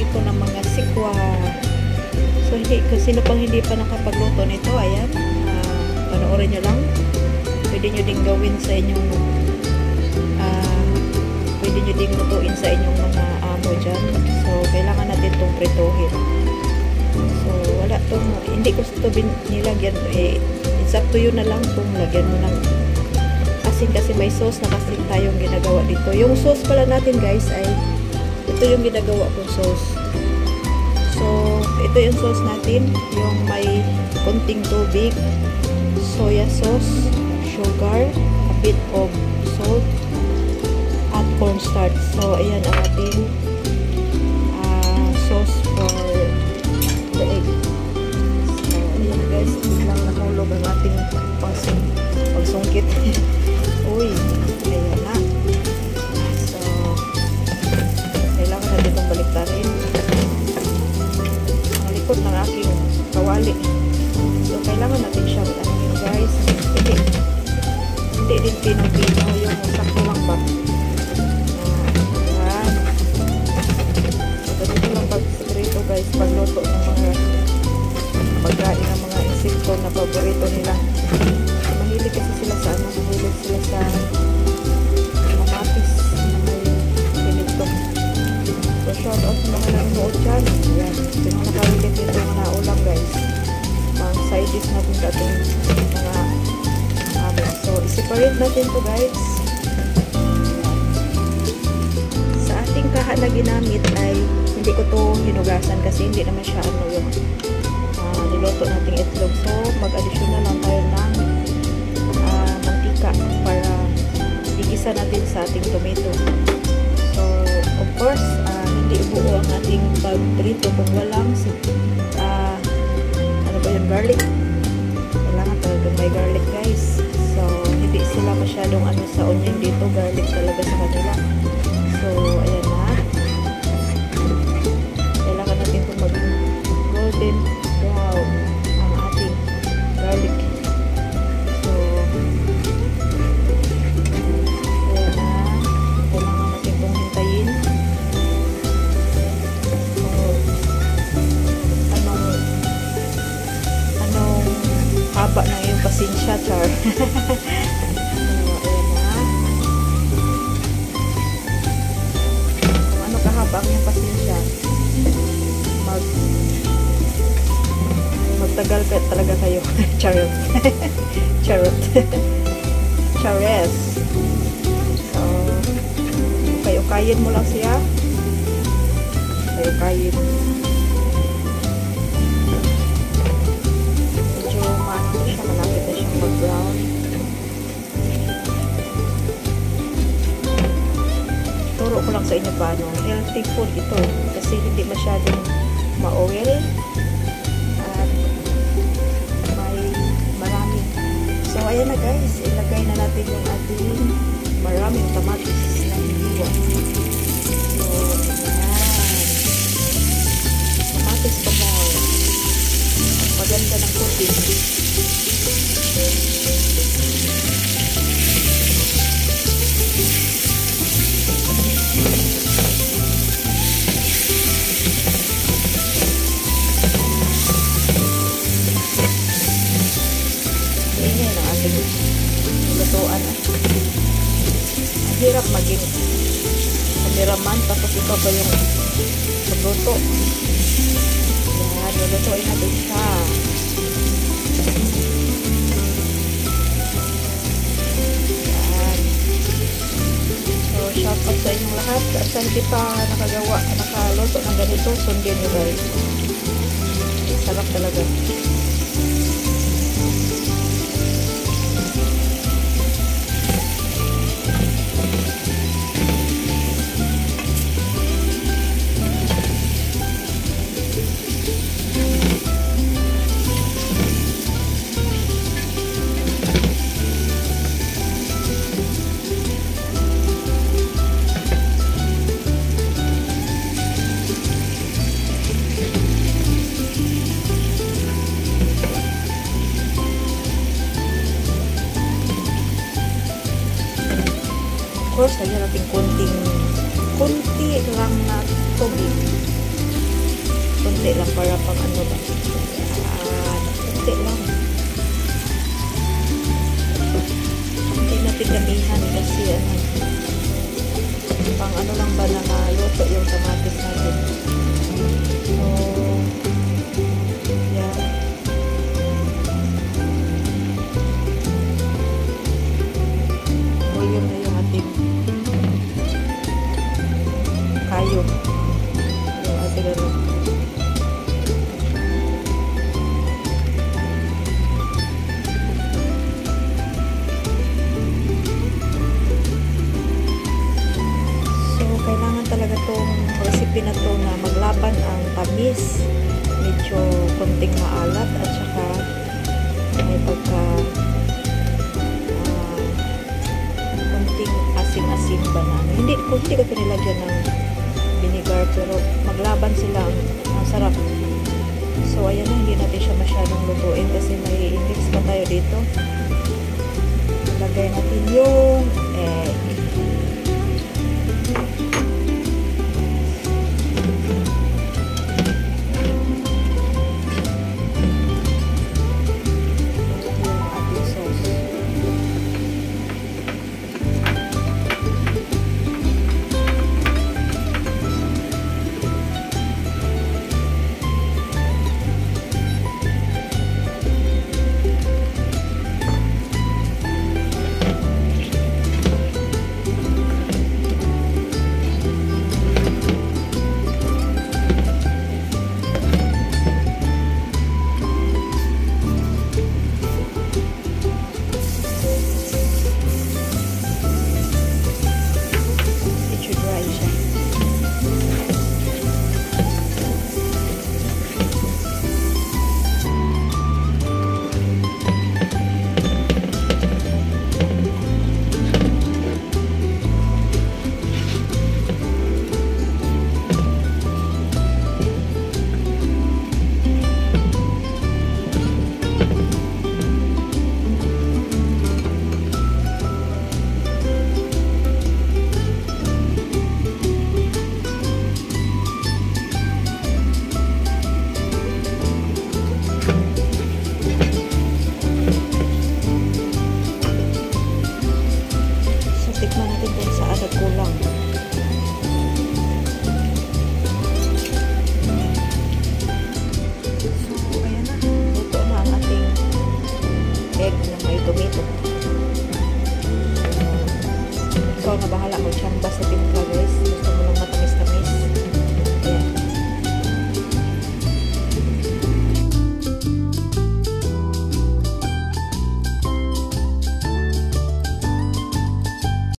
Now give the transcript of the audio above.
ko ng mga sikwa. So, kung sino pang hindi pa nakapagluto nito, ayan, panoorin nyo lang. Pwede nyo ding gawin sa inyong, pwede nyo ding lutuin sa inyong mga amo dyan. So, kailangan natin itong prituhin. So, wala itong, hindi ko ito nilagyan, it's up to you na lang kung lagyan mo ng asin kasi may sauce na kasi tayong ginagawa dito. Yung sauce pala natin guys ay ito yung ginagawa kong sauce. So, ito yung sauce natin, yung may konting tubig, soya sauce, sugar, a bit of salt, at cornstarch. So, ayan ang ating sauce for the egg. So, ayan guys, lang nahulog ang ating pagsungkit. Uy, ayan na. So, kailangan natin itong baliktarin. Ang likod ng aking kawali. So, kailangan natin siyang ano guys. Hindi din pinong-pino yung sakto lang ba. Ayan. So, dito lang pag-secreto guys, pagluto ng mga pagkain ng mga insekto na paborito nila. Mahilig kasi sila sa ano, mahilig sila sa kamatis na may pinito. So, shout out sa mga nanonood dyan. Ayan, yung mga nakarilit nito mga ulam guys. Ang side dish natin sa ating mga so, i-separate natin to guys. Sa ating kaha na ginamit ay hindi ko to hinugasan kasi hindi naman siya ano yung niluto nating itlog. So, mag-additional lang tayo ng mantika para igisa natin sa ating tomato. So, of course, hindi buo ang ating pagprito kung walang ano ba yung garlic. Kailangan talagang may garlic guys. So, hindi sila masyadong ano sa onion dito. Garlic talaga sa kanila. So, ayan na. Kailangan natin itong maging golden brown ang ating garlic. So, ayan na. Kailangan natin itong hintayin. So, anong haba na yung pasensya, char. So, ayan na. Kung ano kahaba ang yung pasensya, magtagal ka talaga kayo. Charot. Charot. Chares. So, ukay-ukayin mo lang siya. Ukay-ukayin. Medyo maano siya, malapit na siyang mag-brown. Turo ko lang sa inyo paano. Healthy food ito. Kasi hindi masyadong ma-oil. At may marami. So, ayan na guys. Ilagay na natin yung ating maraming kamatis na hiniwa. So, ayan. Kamatis pa more. Maganda ng cooking. Yan ang ating lutuan. Ang hirap maging kameraman tapos ikaw pa yung magluto. Yan, lulutuin natin siya. Yan. So, shout out sa inyong lahat. Saan kita nakaluto ng ganito, sundin nyo guys. Sarap talaga. course, lagyan natin konti lang na tubig. konti lang para pang ano ba. Yan, konti lang. Hindi natin damihan kasi ano, pang ano lang ba na maluto yung kamatis natin. So, yan. Volume na yung ating kayo. Yung ating ano. Kailangan talaga tong recipe na to na maglaban ang tamis, medyo konting maalat at saka may pagka konting asim-asim ba na. Hindi ko pinilagyan ng vinegar pero maglaban sila, ang sarap. So ayan na, hindi natin siya masyadong lutuin kasi may mix pa tayo dito.